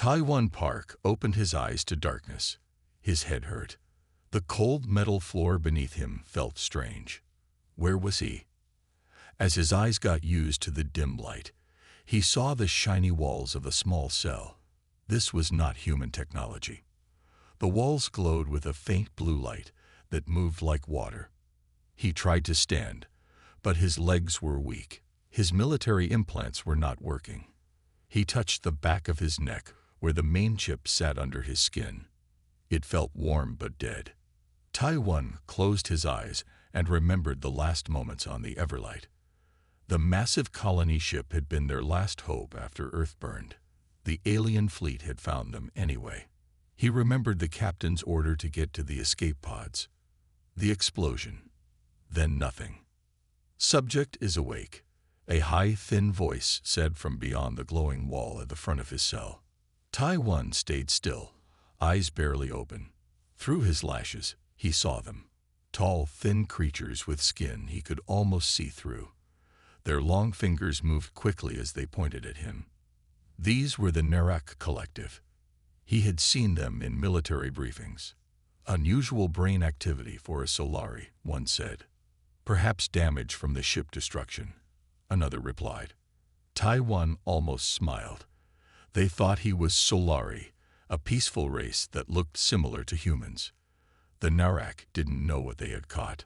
Taiwan Park opened his eyes to darkness. His head hurt. The cold metal floor beneath him felt strange. Where was he? As his eyes got used to the dim light, he saw the shiny walls of a small cell. This was not human technology. The walls glowed with a faint blue light that moved like water. He tried to stand, but his legs were weak. His military implants were not working. He touched the back of his neck where the main chip sat under his skin. It felt warm but dead. Taiwan closed his eyes and remembered the last moments on the Everlight. The massive colony ship had been their last hope after Earth burned. The alien fleet had found them anyway. He remembered the captain's order to get to the escape pods. The explosion. Then nothing. "Subject is awake," a high, thin voice said from beyond the glowing wall at the front of his cell. Taiwan stayed still, eyes barely open. Through his lashes, he saw them. Tall, thin creatures with skin he could almost see through. Their long fingers moved quickly as they pointed at him. These were the Nerak Collective. He had seen them in military briefings. "Unusual brain activity for a Solari," one said. "Perhaps damage from the ship destruction," another replied. Taiwan almost smiled. They thought he was Solari, a peaceful race that looked similar to humans. The Nerak didn't know what they had caught.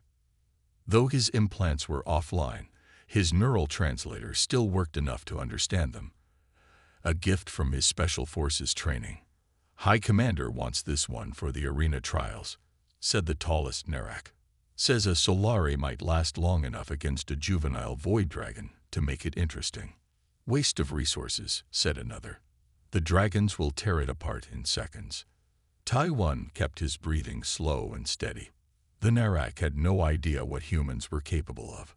Though his implants were offline, his neural translator still worked enough to understand them. A gift from his Special Forces training. "High Commander wants this one for the arena trials," said the tallest Nerak. "Says a Solari might last long enough against a juvenile void dragon to make it interesting." "Waste of resources," said another. "The dragons will tear it apart in seconds." Taiwan kept his breathing slow and steady. The Nerak had no idea what humans were capable of.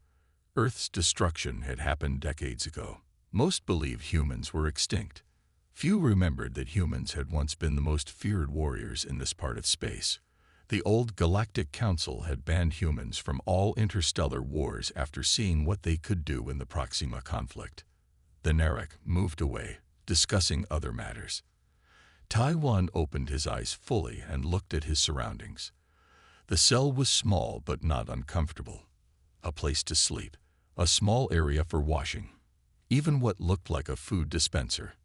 Earth's destruction had happened decades ago. Most believed humans were extinct. Few remembered that humans had once been the most feared warriors in this part of space. The old Galactic Council had banned humans from all interstellar wars after seeing what they could do in the Proxima conflict. The Nerak moved away, discussing other matters. Taiwan opened his eyes fully and looked at his surroundings. The cell was small but not uncomfortable. A place to sleep, a small area for washing, even what looked like a food dispenser.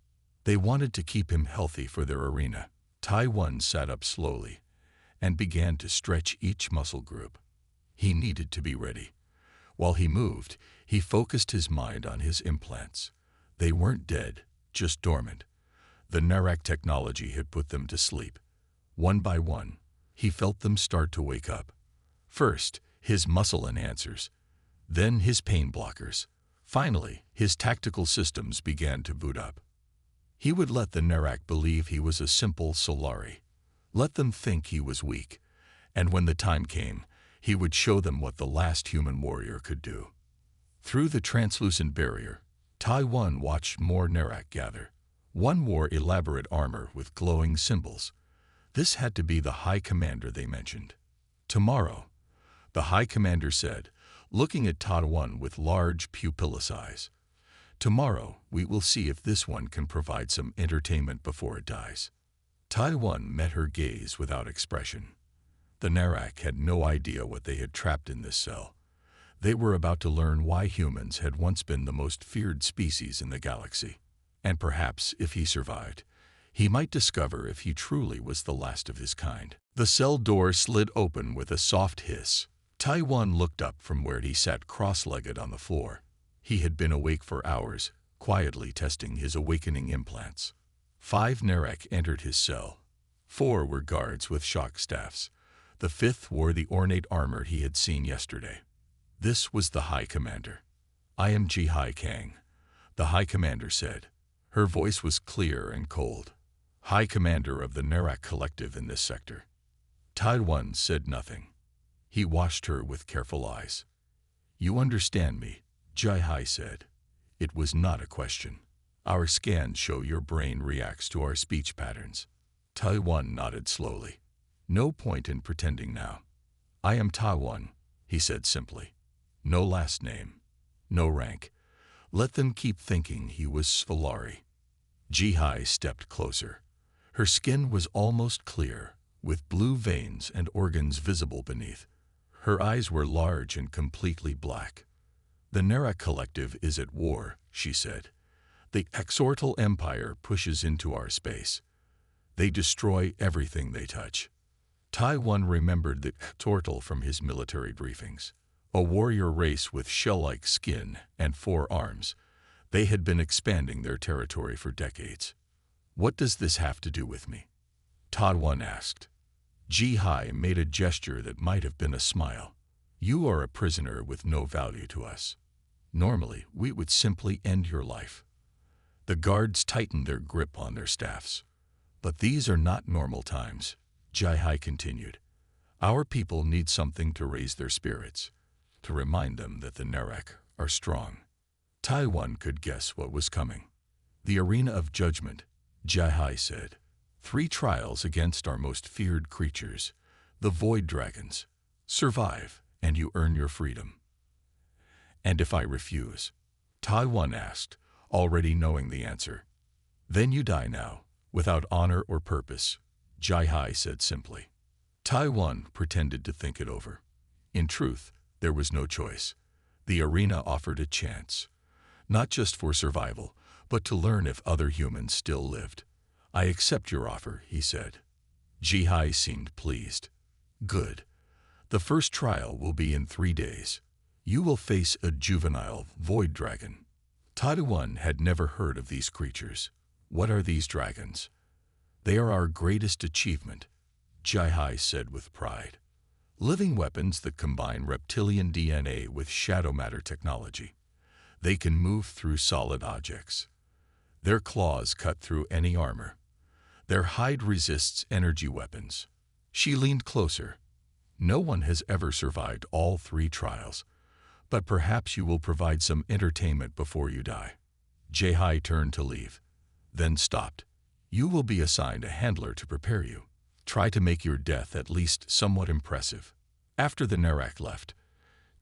They wanted to keep him healthy for their arena. Taiwan sat up slowly and began to stretch each muscle group. He needed to be ready. While he moved, he focused his mind on his implants. They weren't dead, just dormant. The Nerak technology had put them to sleep. One by one, he felt them start to wake up. First, his muscle enhancers, then his pain blockers. Finally, his tactical systems began to boot up. He would let the Nerak believe he was a simple Solari. Let them think he was weak, and when the time came, he would show them what the last human warrior could do. Through the translucent barrier, Taiwan watched more Nerak gather. One wore elaborate armor with glowing symbols. This had to be the High Commander they mentioned. "Tomorrow," the High Commander said, looking at Taiwan with large pupilless eyes. "Tomorrow, we will see if this one can provide some entertainment before it dies." Taiwan met her gaze without expression. The Nerak had no idea what they had trapped in this cell. They were about to learn why humans had once been the most feared species in the galaxy. And perhaps, if he survived, he might discover if he truly was the last of his kind. The cell door slid open with a soft hiss. Taiwan looked up from where he sat cross-legged on the floor. He had been awake for hours, quietly testing his awakening implants. 5 Nerak entered his cell. 4 were guards with shock staffs. The 5th wore the ornate armor he had seen yesterday. This was the High Commander. "I am Ji-Hai Kang," the High Commander said. Her voice was clear and cold. "High Commander of the Nerak Collective in this sector." Taiwan said nothing. He watched her with careful eyes. "You understand me," Ji-Hai said. It was not a question. "Our scans show your brain reacts to our speech patterns." Taiwan nodded slowly. "No point in pretending now. I am Taiwan," he said simply. No last name, no rank. Let them keep thinking he was Svalari. Ji-Hai stepped closer. Her skin was almost clear, with blue veins and organs visible beneath. Her eyes were large and completely black. "The Nera Collective is at war," she said. "The Exortal Empire pushes into our space. They destroy everything they touch." Taiwan remembered the Exortal from his military briefings. A warrior race with shell-like skin and 4 arms. They had been expanding their territory for decades. "What does this have to do with me?" Taiwan asked. Ji Hai made a gesture that might have been a smile. "You are a prisoner with no value to us. Normally, we would simply end your life." The guards tightened their grip on their staffs. "But these are not normal times," Ji Hai continued. "Our people need something to raise their spirits, to remind them that the Nerek are strong." Taiwan could guess what was coming. "The arena of judgment," Ji Hai said. 3 trials against our most feared creatures, the Void Dragons. Survive, and you earn your freedom." "And if I refuse?" Taiwan asked, already knowing the answer. "Then you die now, without honor or purpose," Ji Hai said simply. Taiwan pretended to think it over. In truth, there was no choice. The arena offered a chance, not just for survival, but to learn if other humans still lived. "I accept your offer," he said. Ji Hai seemed pleased. "Good. The first trial will be in 3 days. You will face a juvenile Void Dragon." Taiwan had never heard of these creatures. "What are these dragons?" "They are our greatest achievement," Ji Hai said with pride. "Living weapons that combine reptilian DNA with shadow matter technology. They can move through solid objects. Their claws cut through any armor. Their hide resists energy weapons." She leaned closer. "No one has ever survived all 3 trials, but perhaps you will provide some entertainment before you die." Ji Hai turned to leave, then stopped. "You will be assigned a handler to prepare you. Try to make your death at least somewhat impressive." After the Nerak left,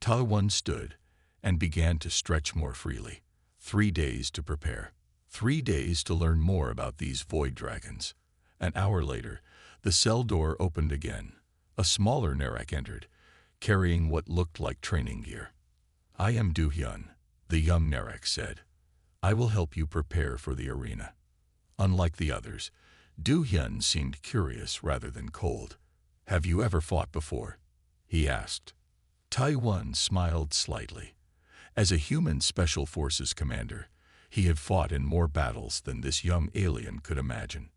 Taiwan stood and began to stretch more freely. 3 days to prepare. 3 days to learn more about these Void Dragons. An hour later, the cell door opened again. A smaller Nerak entered, carrying what looked like training gear. "I am Du Hyun," the young Nerak said. "I will help you prepare for the arena." Unlike the others, Du Hyun seemed curious rather than cold. "Have you ever fought before?" he asked. Taiwan smiled slightly. As a human special forces commander, he had fought in more battles than this young alien could imagine.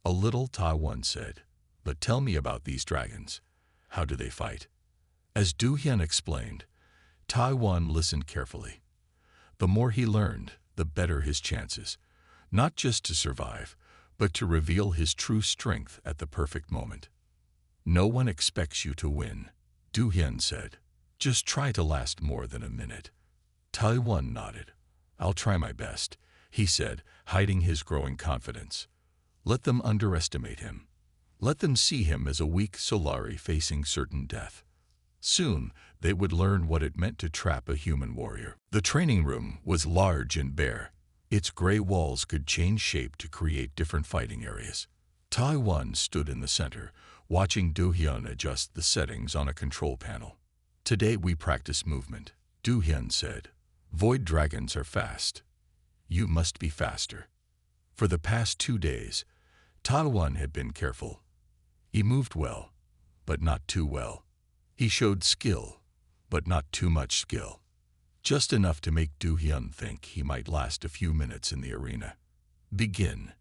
"A little," Taiwan said. "But tell me about these dragons. How do they fight?" As Du Hyun explained, Taiwan listened carefully. The more he learned, the better his chances, not just to survive, but to reveal his true strength at the perfect moment. "No one expects you to win," Du Hyun said. "Just try to last more than a minute." Taiwan nodded. "I'll try my best," he said, hiding his growing confidence. Let them underestimate him. Let them see him as a weak Solari facing certain death. Soon, they would learn what it meant to trap a human warrior. The training room was large and bare. Its gray walls could change shape to create different fighting areas. Taiwan stood in the center, watching Du Hyun adjust the settings on a control panel. "Today we practice movement," Du Hyun said. "Void dragons are fast. You must be faster." For the past 2 days, Taiwan had been careful. He moved well, but not too well. He showed skill, but not too much skill. Just enough to make Du Hyun think he might last a few minutes in the arena. "Begin,"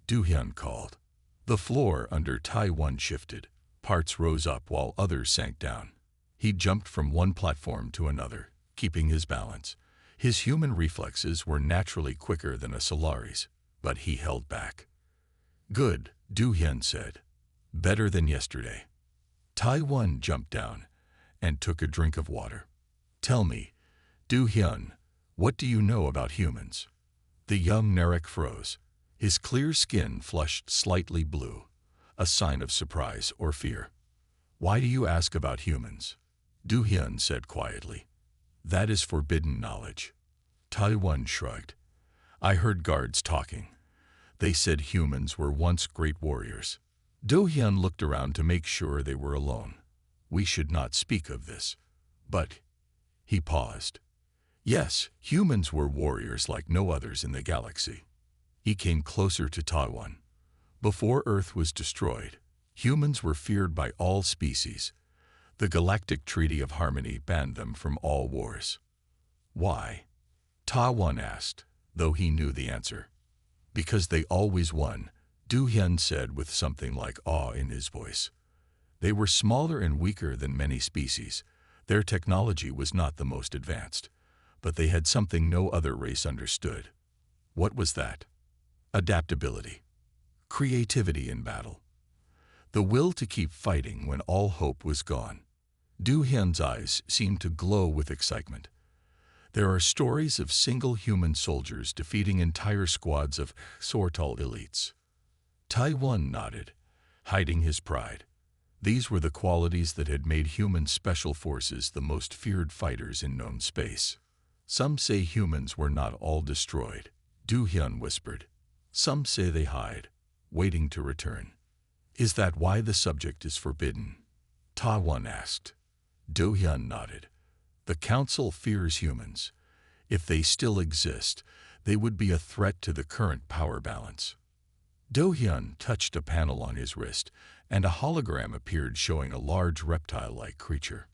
Du Hyun called. The floor under Taiwan shifted. Parts rose up while others sank down. He jumped from one platform to another, keeping his balance. His human reflexes were naturally quicker than a Solari's, but he held back. "Good," Du Hyun said. "Better than yesterday." Taiwan jumped down and took a drink of water. "Tell me, Du Hyun, what do you know about humans?" The young Nerek froze. His clear skin flushed slightly blue, a sign of surprise or fear. "Why do you ask about humans?" Du Hyun said quietly. "That is forbidden knowledge." Taiwan shrugged. "I heard guards talking. They said humans were once great warriors. Do-hyun looked around to make sure they were alone. We should not speak of this. But he paused. Yes, humans were warriors like no others in the galaxy. He came closer to Taiwan. Before Earth was destroyed, humans were feared by all species. The Galactic Treaty of Harmony banned them from all wars. Why? Taiwan asked, though he knew the answer. Because they always won, Do-hyun said with something like awe in his voice. They were smaller and weaker than many species. Their technology was not the most advanced, but they had something no other race understood. What was that? Adaptability. Creativity in battle. The will to keep fighting when all hope was gone. Do-hyun's eyes seemed to glow with excitement. There are stories of single human soldiers defeating entire squads of Sortal elites. Taiwan nodded, hiding his pride. These were the qualities that had made human special forces the most feared fighters in known space. Some say humans were not all destroyed, Do-hyun whispered. Some say they hide, waiting to return. Is that why the subject is forbidden? Taiwan asked. Do-hyun nodded. The Council fears humans. If they still exist, they would be a threat to the current power balance. Do-hyun touched a panel on his wrist, and a hologram appeared showing a large reptile-like creature.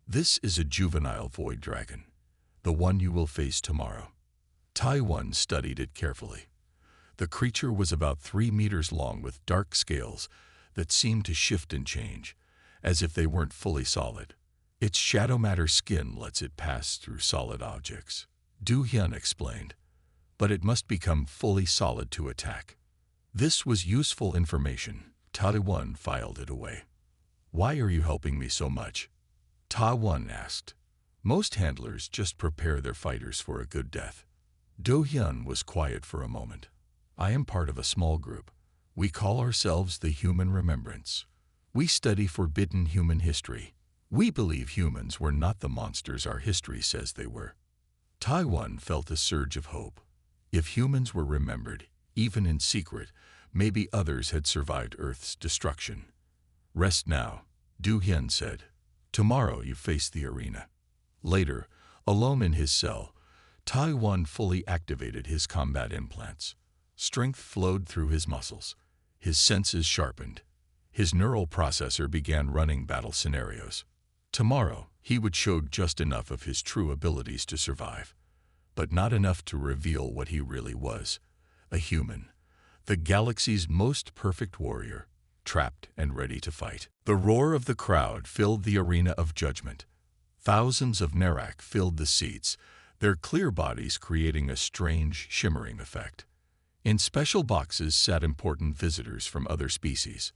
This is a juvenile void dragon, the one you will face tomorrow. Taiwan studied it carefully. The creature was about 3 meters long with dark scales that seemed to shift and change, as if they weren't fully solid. Its shadow matter skin lets it pass through solid objects, Do-hyun explained, but it must become fully solid to attack. This was useful information. Taiwan filed it away. Why are you helping me so much? Taiwan asked. Most handlers just prepare their fighters for a good death. Do-hyun was quiet for a moment. I am part of a small group. We call ourselves the Human Remembrance. We study forbidden human history. We believe humans were not the monsters our history says they were. Taiwan felt a surge of hope. If humans were remembered, even in secret, maybe others had survived Earth's destruction. Rest now, Do-hyun said. Tomorrow you face the arena. Later, alone in his cell, Taiwan fully activated his combat implants. Strength flowed through his muscles. His senses sharpened. His neural processor began running battle scenarios. Tomorrow, he would show just enough of his true abilities to survive, but not enough to reveal what he really was, a human, the galaxy's most perfect warrior, trapped and ready to fight. The roar of the crowd filled the arena of judgment. Thousands of Nerak filled the seats, their clear bodies creating a strange, shimmering effect. In special boxes sat important visitors from other species.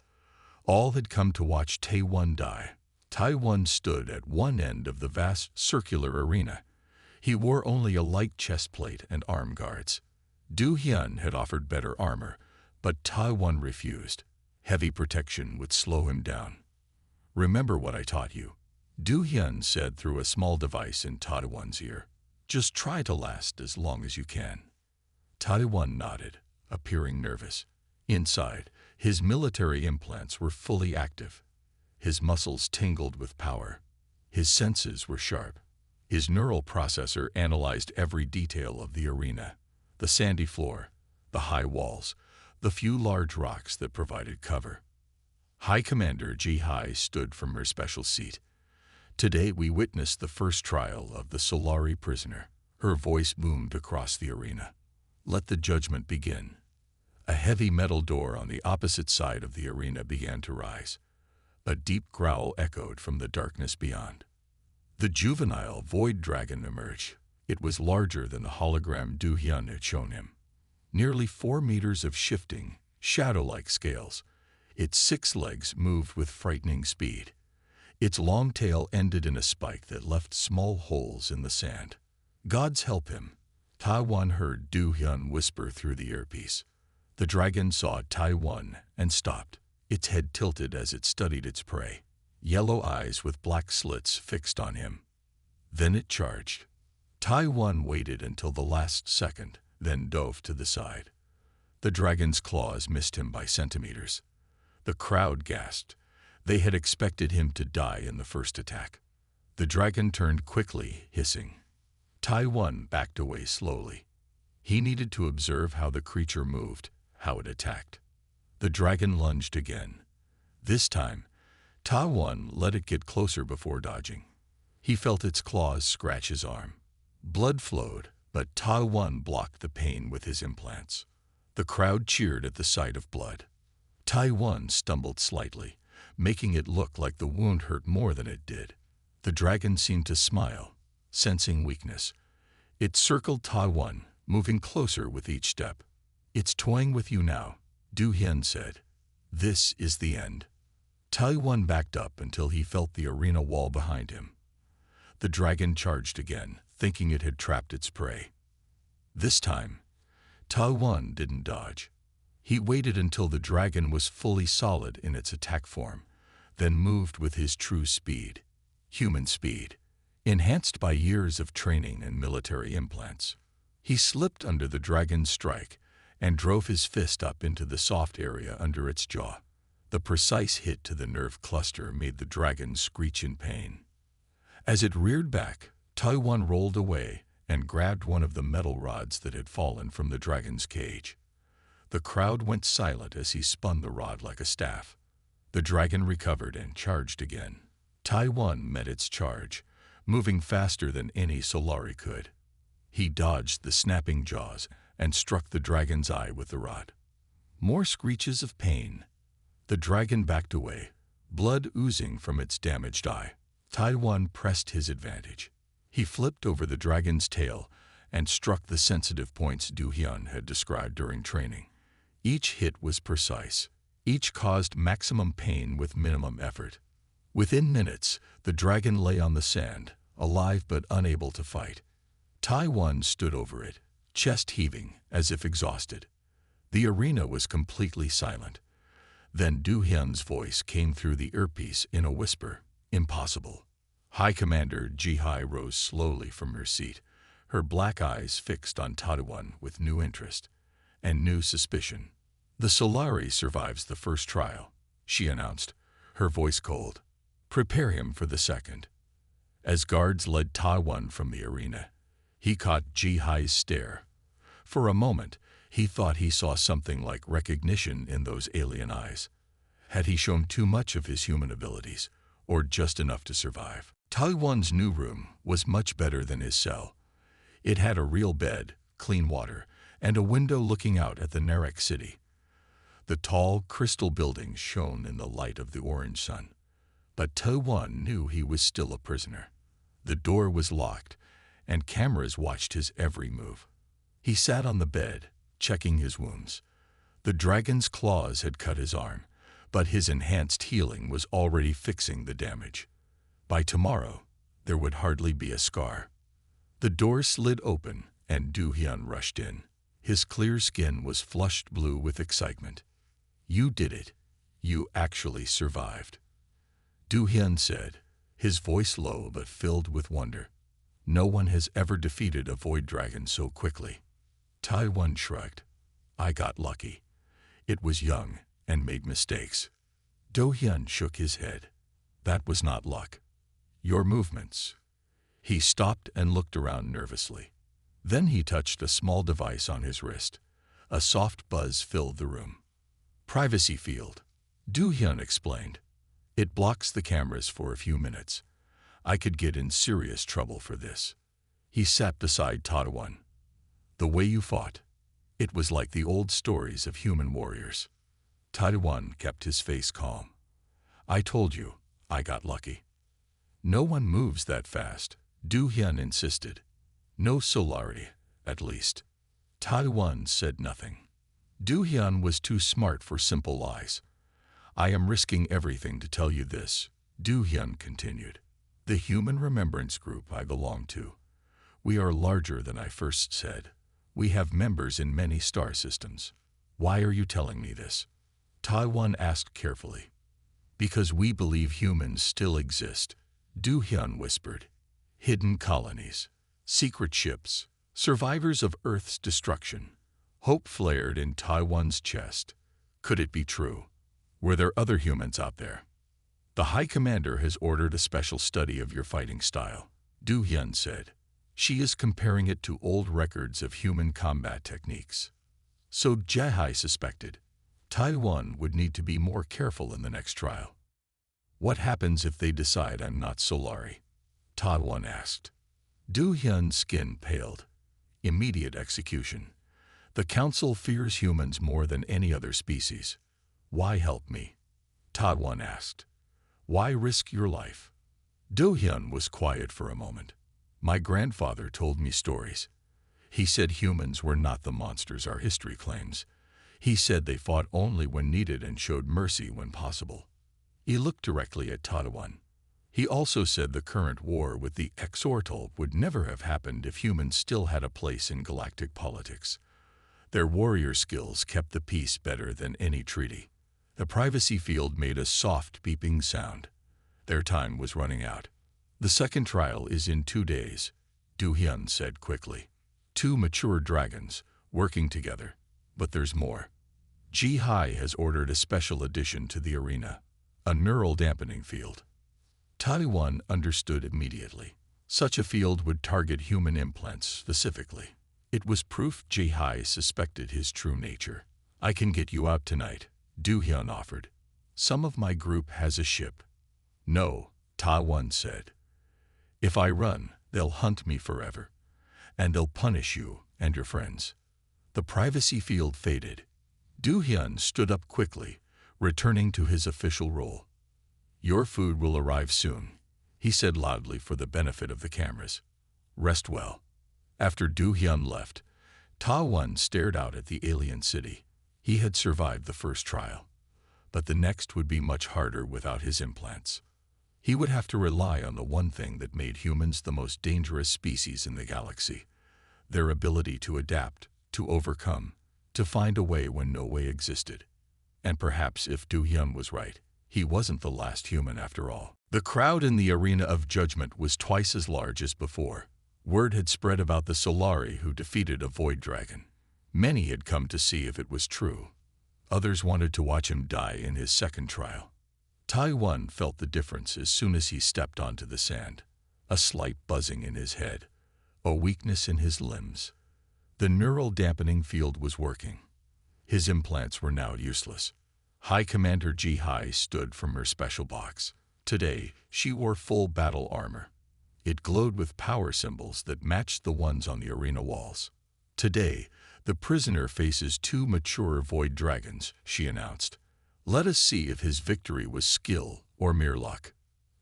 All had come to watch Taiwan die. Taiwan stood at one end of the vast circular arena. He wore only a light chest plate and arm guards. Do-hyun had offered better armor, but Taiwan refused. Heavy protection would slow him down. Remember what I taught you, Do-hyun said through a small device in Taiwan's ear. Just try to last as long as you can. Taiwan nodded, appearing nervous. Inside, his military implants were fully active. His muscles tingled with power. His senses were sharp. His neural processor analyzed every detail of the arena. The sandy floor, the high walls, the few large rocks that provided cover. High Commander Ji-hai stood from her special seat. Today we witnessed the first trial of the Solari prisoner. Her voice boomed across the arena. Let the judgment begin. A heavy metal door on the opposite side of the arena began to rise. A deep growl echoed from the darkness beyond. The juvenile void dragon emerged. It was larger than the hologram Do-hyun had shown him. Nearly 4 meters of shifting, shadow-like scales. Its 6 legs moved with frightening speed. Its long tail ended in a spike that left small holes in the sand. Gods help him, Taiwan heard Do-hyun whisper through the earpiece. The dragon saw Taiwan and stopped, its head tilted as it studied its prey, yellow eyes with black slits fixed on him. Then it charged. Taiwan waited until the last second, then dove to the side. The dragon's claws missed him by centimeters. The crowd gasped. They had expected him to die in the first attack. The dragon turned quickly, hissing. Taiwan backed away slowly. He needed to observe how the creature moved, how it attacked. The dragon lunged again. This time, Taiwan let it get closer before dodging. He felt its claws scratch his arm. Blood flowed, but Taiwan blocked the pain with his implants. The crowd cheered at the sight of blood. Taiwan stumbled slightly, making it look like the wound hurt more than it did. The dragon seemed to smile, sensing weakness. It circled Taiwan, moving closer with each step. "It's toying with you now," Du Hian said. "This is the end." Taiwan backed up until he felt the arena wall behind him. The dragon charged again, thinking it had trapped its prey. This time, Taiwan didn't dodge. He waited until the dragon was fully solid in its attack form, then moved with his true speed, human speed, enhanced by years of training and military implants. He slipped under the dragon's strike and drove his fist up into the soft area under its jaw. The precise hit to the nerve cluster made the dragon screech in pain. As it reared back, Taiwan rolled away and grabbed one of the metal rods that had fallen from the dragon's cage. The crowd went silent as he spun the rod like a staff. The dragon recovered and charged again. Taiwan met its charge, moving faster than any Solari could. He dodged the snapping jaws and struck the dragon's eye with the rod. More screeches of pain. The dragon backed away, blood oozing from its damaged eye. Taiwan pressed his advantage. He flipped over the dragon's tail and struck the sensitive points Du Hian had described during training. Each hit was precise. Each caused maximum pain with minimum effort. Within minutes, the dragon lay on the sand, alive but unable to fight. Taiwan stood over it, chest heaving as if exhausted. The arena was completely silent. Then Du Hian's voice came through the earpiece in a whisper. "Impossible." High Commander Ji-Hai rose slowly from her seat, her black eyes fixed on Taiwan with new interest and new suspicion. "The Solari survives the first trial," she announced, her voice cold. "Prepare him for the second." As guards led Taiwan from the arena, he caught Ji-Hai's stare. For a moment, he thought he saw something like recognition in those alien eyes. Had he shown too much of his human abilities, or just enough to survive? Taiwan's new room was much better than his cell. It had a real bed, clean water, and a window looking out at the Narek city. The tall, crystal buildings shone in the light of the orange sun. But Taiwan knew he was still a prisoner. The door was locked, and cameras watched his every move. He sat on the bed, checking his wounds. The dragon's claws had cut his arm, but his enhanced healing was already fixing the damage. By tomorrow, there would hardly be a scar. The door slid open, and Du Hian rushed in. His clear skin was flushed blue with excitement. "You did it. You actually survived," Du Hian said, his voice low but filled with wonder. "No one has ever defeated a void dragon so quickly." Taiwan shrugged. "I got lucky. It was young and made mistakes." Du Hian shook his head. "That was not luck. Your movements." He stopped and looked around nervously. Then he touched a small device on his wrist. A soft buzz filled the room. "Privacy field," Du Hian explained. "It blocks the cameras for a few minutes. I could get in serious trouble for this." He sat beside Taiwan. "The way you fought, it was like the old stories of human warriors." Taiwan kept his face calm. "I told you, I got lucky." "No one moves that fast," Du Hian insisted. "No Solari, at least." Taiwan said nothing. Du Hian was too smart for simple lies. "I am risking everything to tell you this," Du Hian continued. "The Human Remembrance Group I belong to. We are larger than I first said. We have members in many star systems." "Why are you telling me this?" Taiwan asked carefully. "Because we believe humans still exist," Du Hian whispered. "Hidden colonies, secret ships, survivors of Earth's destruction, Hope flared in Taiwan's chest. Could it be true? Were there other humans out there? The High Commander has ordered a special study of your fighting style, Du Hyun said. She is comparing it to old records of human combat techniques. So Jihai suspected Taiwan would need to be more careful in the next trial. What happens if they decide I'm not Solari? Taiwan asked. Du Hyun's skin paled. Immediate execution. The Council fears humans more than any other species. Why help me? Taiwan asked. Why risk your life? Do Hyun was quiet for a moment. My grandfather told me stories. He said humans were not the monsters our history claims. He said they fought only when needed and showed mercy when possible. He looked directly at Taiwan. He also said the current war with the Exortal would never have happened if humans still had a place in galactic politics. Their warrior skills kept the peace better than any treaty. The privacy field made a soft beeping sound. Their time was running out. The second trial is in 2 days, Du Hyun said quickly. 2 mature dragons, working together. But there's more. Jihai has ordered a special addition to the arena, a neural dampening field. Taiwan understood immediately. Such a field would target human implants specifically. It was proof Jihai suspected his true nature. I can get you out tonight, Du Hyun offered. Some of my group has a ship. No, Taiwan said. If I run, they'll hunt me forever. And they'll punish you and your friends. The privacy field faded. Du Hyun stood up quickly, returning to his official role. Your food will arrive soon, he said loudly for the benefit of the cameras. Rest well. After Du Hyun left, Taiwan stared out at the alien city. He had survived the first trial, but the next would be much harder without his implants. He would have to rely on the one thing that made humans the most dangerous species in the galaxy, their ability to adapt, to overcome, to find a way when no way existed. And perhaps if Du Hyun was right, he wasn't the last human after all. The crowd in the arena of judgment was twice as large as before. Word had spread about the Solari who defeated a void dragon. Many had come to see if it was true. Others wanted to watch him die in his second trial. Taiwan felt the difference as soon as he stepped onto the sand. A slight buzzing in his head, a weakness in his limbs. The neural dampening field was working. His implants were now useless. High Commander Jihai stood from her special box. Today, she wore full battle armor. It glowed with power symbols that matched the ones on the arena walls. Today, the prisoner faces 2 mature void dragons, she announced. Let us see if his victory was skill or mere luck.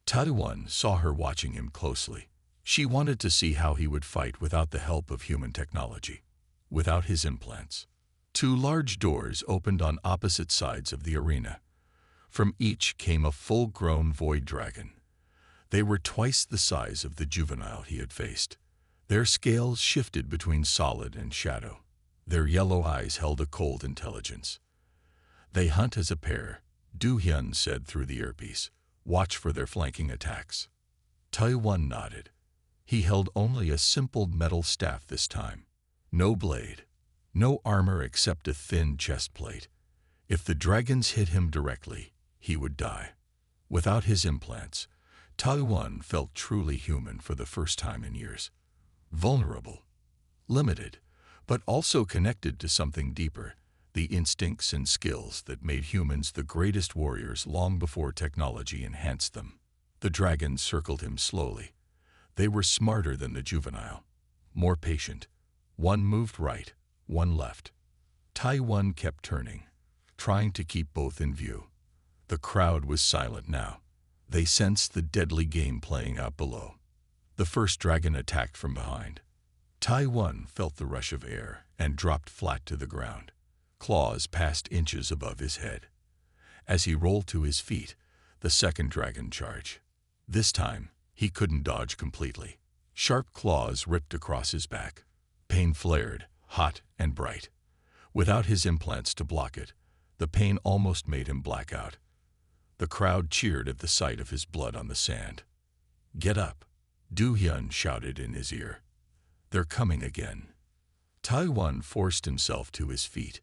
Taiwan saw her watching him closely. She wanted to see how he would fight without the help of human technology, without his implants. 2 large doors opened on opposite sides of the arena. From each came a full-grown void dragon. They were twice the size of the juvenile he had faced. Their scales shifted between solid and shadow. Their yellow eyes held a cold intelligence. They hunt as a pair, Du Hyun said through the earpiece. Watch for their flanking attacks. Taiwan nodded. He held only a simple metal staff this time. No blade. No armor except a thin chest plate. If the dragons hit him directly, he would die. Without his implants, Taiwan felt truly human for the first time in years. Vulnerable, limited, but also connected to something deeper, the instincts and skills that made humans the greatest warriors long before technology enhanced them. The dragons circled him slowly. They were smarter than the juvenile, more patient. One moved right, one left. Taiwan kept turning, trying to keep both in view. The crowd was silent now. They sensed the deadly game playing out below. The first dragon attacked from behind. Taiwan felt the rush of air and dropped flat to the ground. Claws passed inches above his head. As he rolled to his feet, the second dragon charged. This time, he couldn't dodge completely. Sharp claws ripped across his back. Pain flared, hot and bright. Without his implants to block it, the pain almost made him black out. The crowd cheered at the sight of his blood on the sand. Get up, Du Hyun shouted in his ear. They're coming again. Taiwan forced himself to his feet.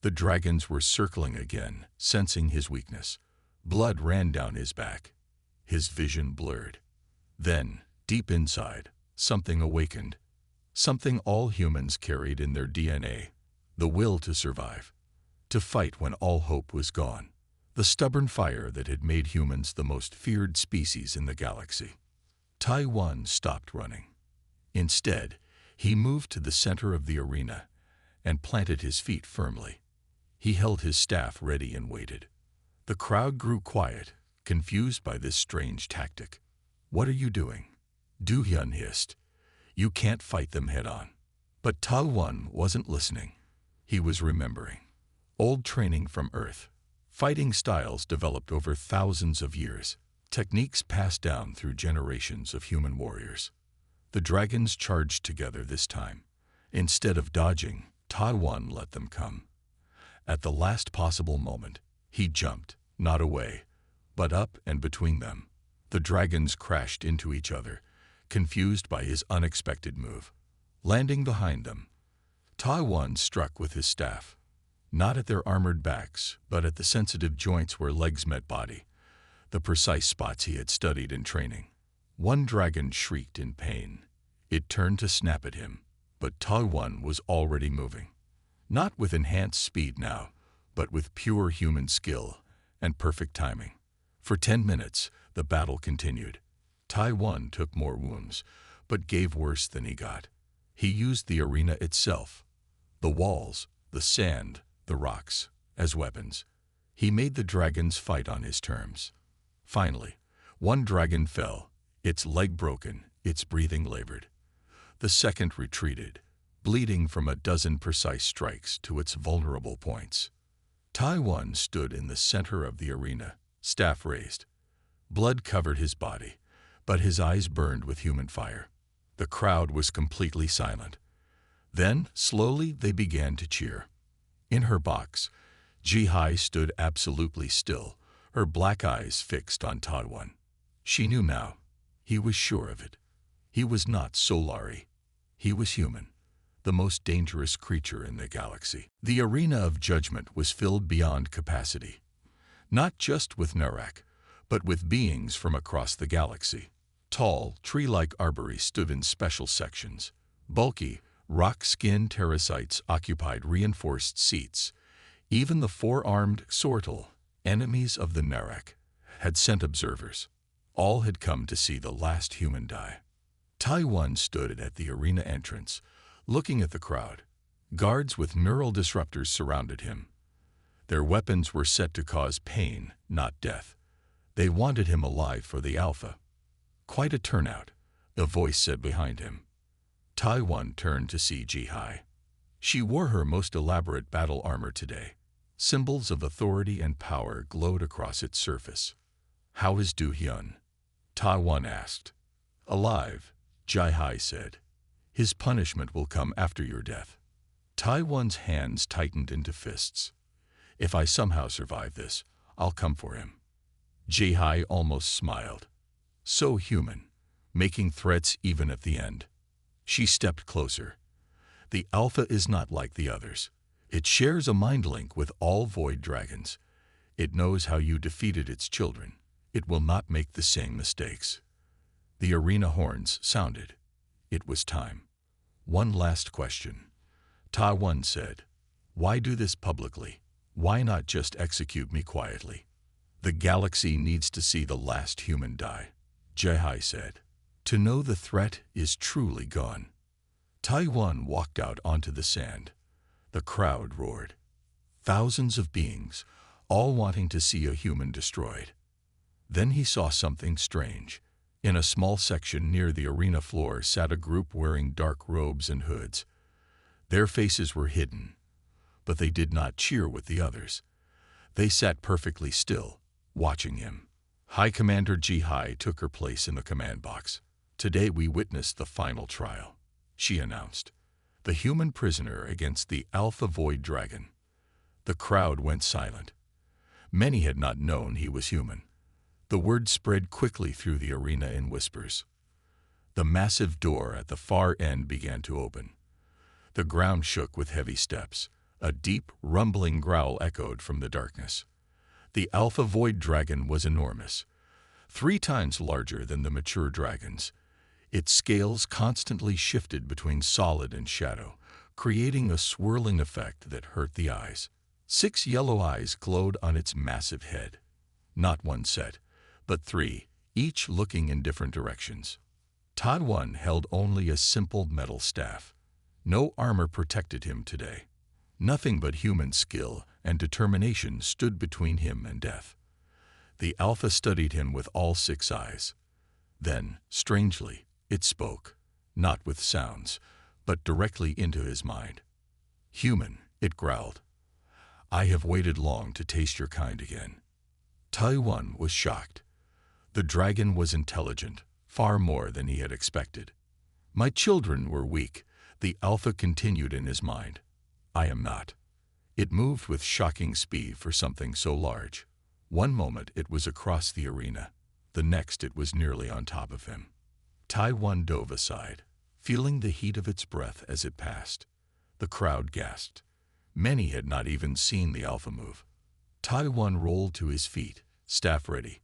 The dragons were circling again, sensing his weakness. Blood ran down his back. His vision blurred. Then, deep inside, something awakened. Something all humans carried in their DNA. The will to survive. To fight when all hope was gone. The stubborn fire that had made humans the most feared species in the galaxy. Taiwan stopped running. Instead, he moved to the center of the arena and planted his feet firmly. He held his staff ready and waited. The crowd grew quiet, confused by this strange tactic. "What are you doing?" Du Hyun hissed. "You can't fight them head-on." But Taiwan wasn't listening. He was remembering. Old training from Earth. Fighting styles developed over thousands of years. Techniques passed down through generations of human warriors. The dragons charged together this time. Instead of dodging, Taiwan let them come. At the last possible moment, he jumped, not away, but up and between them. The dragons crashed into each other, confused by his unexpected move. Landing behind them, Taiwan struck with his staff, not at their armored backs, but at the sensitive joints where legs met body, the precise spots he had studied in training. One dragon shrieked in pain. It turned to snap at him, but Taiwan was already moving. Not with enhanced speed now, but with pure human skill and perfect timing. For 10 minutes, the battle continued. Taiwan took more wounds, but gave worse than he got. He used the arena itself, the walls, the sand, the rocks, as weapons. He made the dragons fight on his terms. Finally, one dragon fell, its leg broken, its breathing labored. The second retreated, bleeding from a dozen precise strikes to its vulnerable points. Taiwan stood in the center of the arena, staff raised. Blood covered his body, but his eyes burned with human fire. The crowd was completely silent. Then, slowly, they began to cheer. In her box, Ji-Hai stood absolutely still, her black eyes fixed on Taiwan. She knew now. He was sure of it. He was not Solari. He was human, the most dangerous creature in the galaxy. The arena of judgment was filled beyond capacity, not just with Narak, but with beings from across the galaxy. Tall, tree-like arbories stood in special sections. Bulky, rock-skinned terrasites occupied reinforced seats. Even the four-armed Sortal, enemies of the Narak, had sent observers. All had come to see the last human die. Taiwan stood at the arena entrance, looking at the crowd. Guards with neural disruptors surrounded him. Their weapons were set to cause pain, not death. They wanted him alive for the Alpha. "Quite a turnout," a voice said behind him. Taiwan turned to see Ji-Hai. She wore her most elaborate battle armor today. Symbols of authority and power glowed across its surface. "How is Du Hyun?" Taiwan asked. "Alive," Ji-Hai said. "His punishment will come after your death." Taiwan's hands tightened into fists. "If I somehow survive this, I'll come for him." Ji-Hai almost smiled. So human, making threats even at the end. She stepped closer. "The Alpha is not like the others. It shares a mind link with all void dragons. It knows how you defeated its children. It will not make the same mistakes." The arena horns sounded. It was time. "One last question," Taiwan said. "Why do this publicly? Why not just execute me quietly?" "The galaxy needs to see the last human die," Ji-Hai said. "To know the threat is truly gone." Taiwan walked out onto the sand. The crowd roared. Thousands of beings, all wanting to see a human destroyed. Then he saw something strange. In a small section near the arena floor sat a group wearing dark robes and hoods. Their faces were hidden, but they did not cheer with the others. They sat perfectly still, watching him. High Commander Ji-Hai took her place in the command box. "Today we witnessed the final trial," she announced. "The human prisoner against the Alpha Void Dragon." The crowd went silent. Many had not known he was human. The word spread quickly through the arena in whispers. The massive door at the far end began to open. The ground shook with heavy steps. A deep, rumbling growl echoed from the darkness. The alpha void dragon was enormous, 3 times larger than the mature dragons. Its scales constantly shifted between solid and shadow, creating a swirling effect that hurt the eyes. 6 yellow eyes glowed on its massive head. Not one set, but 3, each looking in different directions. Taiwan held only a simple metal staff. No armor protected him today. Nothing but human skill and determination stood between him and death. The alpha studied him with all 6 eyes. Then, strangely, it spoke, not with sounds, but directly into his mind. "Human," it growled. "I have waited long to taste your kind again." Taiwan was shocked. The dragon was intelligent, far more than he had expected. "My children were weak," the alpha continued in his mind. "I am not." It moved with shocking speed for something so large. One moment it was across the arena, the next it was nearly on top of him. Taiwan dove aside, feeling the heat of its breath as it passed. The crowd gasped. Many had not even seen the alpha move. Taiwan rolled to his feet, staff ready.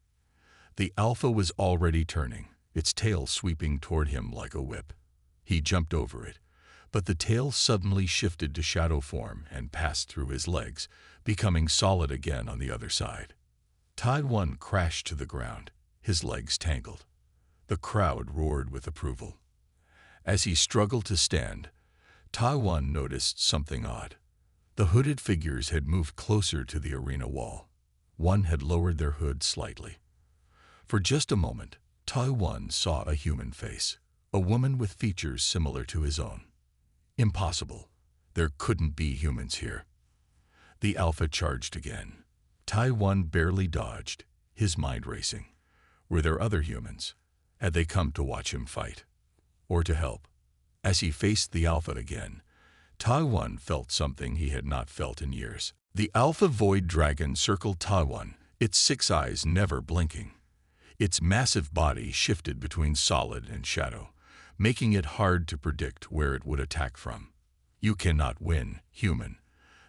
The alpha was already turning, its tail sweeping toward him like a whip. He jumped over it, but the tail suddenly shifted to shadow form and passed through his legs, becoming solid again on the other side. Taiwan crashed to the ground, his legs tangled. The crowd roared with approval. As he struggled to stand, Taiwan noticed something odd. The hooded figures had moved closer to the arena wall. One had lowered their hood slightly. For just a moment, Taiwan saw a human face, a woman with features similar to his own. Impossible. There couldn't be humans here. The alpha charged again. Taiwan barely dodged, his mind racing. Were there other humans? Had they come to watch him fight? Or to help? As he faced the alpha again, Taiwan felt something he had not felt in years. The alpha void dragon circled Taiwan, its 6 eyes never blinking. Its massive body shifted between solid and shadow, making it hard to predict where it would attack from. "You cannot win, human,"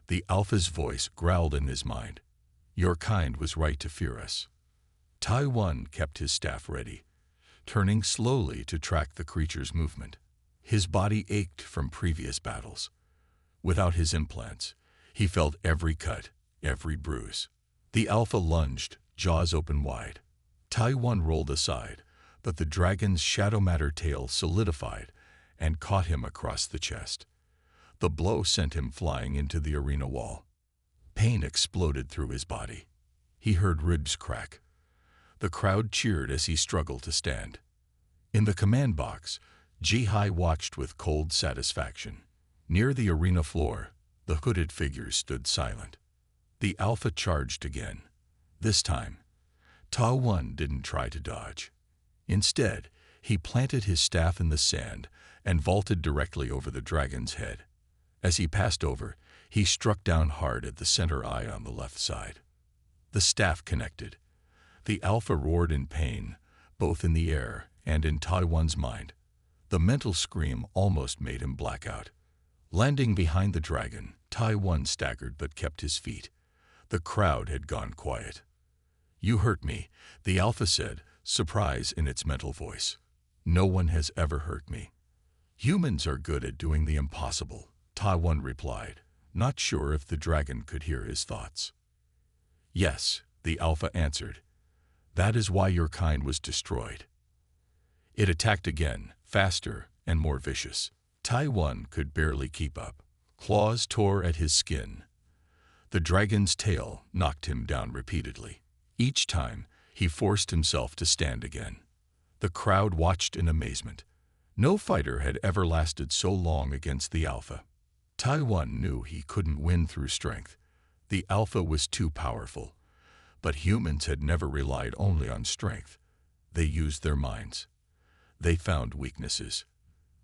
the alpha's voice growled in his mind. "Your kind was right to fear us." Taiwan kept his staff ready, turning slowly to track the creature's movement. His body ached from previous battles. Without his implants, he felt every cut, every bruise. The alpha lunged, jaws open wide. Taiwan rolled aside, but the dragon's shadow matter tail solidified and caught him across the chest. The blow sent him flying into the arena wall. Pain exploded through his body. He heard ribs crack. The crowd cheered as he struggled to stand. In the command box, Ji-Hai watched with cold satisfaction. Near the arena floor, the hooded figures stood silent. The alpha charged again. This time, Taiwan didn't try to dodge. Instead, he planted his staff in the sand and vaulted directly over the dragon's head. As he passed over, he struck down hard at the center eye on the left side. The staff connected. The alpha roared in pain, both in the air and in Taiwan's mind. The mental scream almost made him black out. Landing behind the dragon, Taiwan staggered but kept his feet. The crowd had gone quiet. "You hurt me," the alpha said, surprise in its mental voice. "No one has ever hurt me." "Humans are good at doing the impossible," Taiwan replied, not sure if the dragon could hear his thoughts. "Yes," the alpha answered. "That is why your kind was destroyed." It attacked again, faster and more vicious. Taiwan could barely keep up. Claws tore at his skin. The dragon's tail knocked him down repeatedly. Each time, he forced himself to stand again. The crowd watched in amazement. No fighter had ever lasted so long against the alpha. Taiwan knew he couldn't win through strength. The alpha was too powerful. But humans had never relied only on strength. They used their minds. They found weaknesses.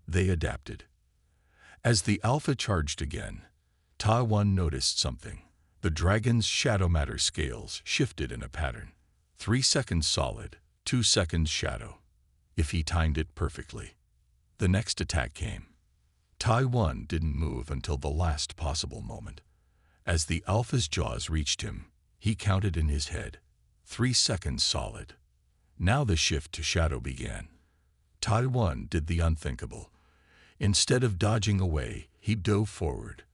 They adapted. As the alpha charged again, Taiwan noticed something. The dragon's shadow matter scales shifted in a pattern. 3 seconds solid, 2 seconds shadow. If he timed it perfectly. The next attack came. Taiwan didn't move until the last possible moment. As the Alpha's jaws reached him, he counted in his head, 3 seconds solid. Now the shift to shadow began. Taiwan did the unthinkable. Instead of dodging away, he dove forward,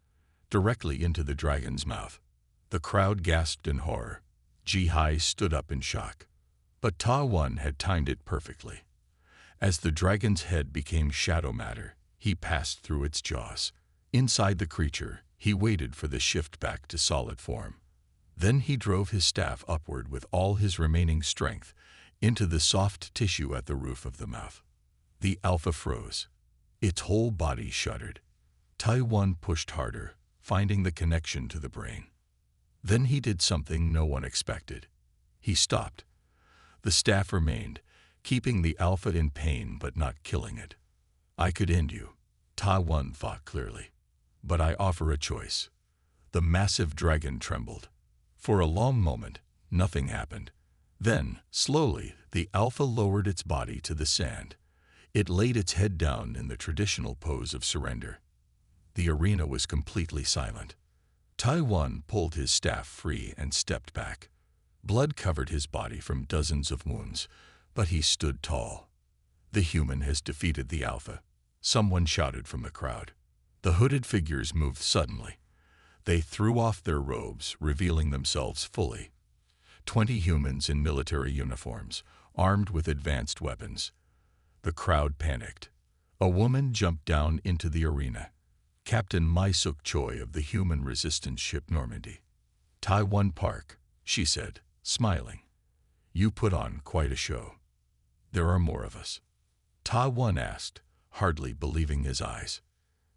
directly into the dragon's mouth. The crowd gasped in horror. Ji-Hai stood up in shock. But Ta-One had timed it perfectly. As the dragon's head became shadow matter, he passed through its jaws. Inside the creature, he waited for the shift back to solid form. Then he drove his staff upward with all his remaining strength into the soft tissue at the roof of the mouth. The Alpha froze. Its whole body shuddered. Tai-One pushed harder, finding the connection to the brain. Then he did something no one expected. He stopped. The staff remained, keeping the Alpha in pain but not killing it. I could end you, Tai-One thought clearly. But I offer a choice. The massive dragon trembled. For a long moment, nothing happened. Then, slowly, the Alpha lowered its body to the sand. It laid its head down in the traditional pose of surrender. The arena was completely silent. Tai-One pulled his staff free and stepped back. Blood covered his body from dozens of wounds, but he stood tall. The human has defeated the Alpha, someone shouted from the crowd. The hooded figures moved suddenly. They threw off their robes, revealing themselves fully. 20 humans in military uniforms, armed with advanced weapons. The crowd panicked. A woman jumped down into the arena. Captain Mai-Suk Choi of the human resistance ship Normandy. Tai-One Park, she said, smiling. You put on quite a show. There are more of us. Tai-One asked, hardly believing his eyes.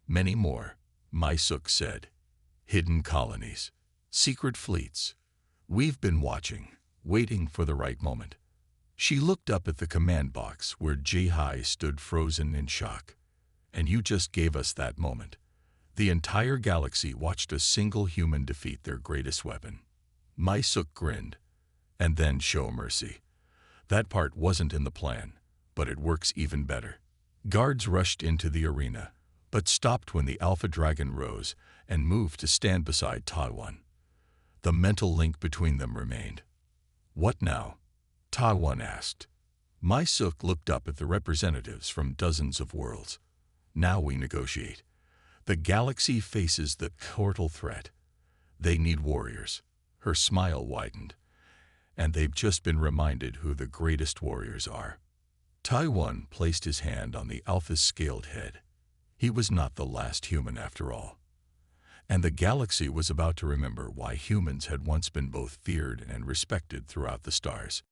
Many more, Mai-Suk said. Hidden colonies, secret fleets. We've been watching, waiting for the right moment. She looked up at the command box where Ji-Hai stood frozen in shock. And you just gave us that moment. The entire galaxy watched a single human defeat their greatest weapon. Mai-Suk grinned. And then show mercy. That part wasn't in the plan, but it works even better. Guards rushed into the arena, but stopped when the Alpha Dragon rose and moved to stand beside Tai-One. The mental link between them remained. What now? Tai-One asked. Mai-Suk looked up at the representatives from dozens of worlds. Now we negotiate. The galaxy faces the mortal threat. They need warriors. Her smile widened. And they've just been reminded who the greatest warriors are. Tai-One placed his hand on the Alpha's scaled head. He was not the last human after all. And the galaxy was about to remember why humans had once been both feared and respected throughout the stars.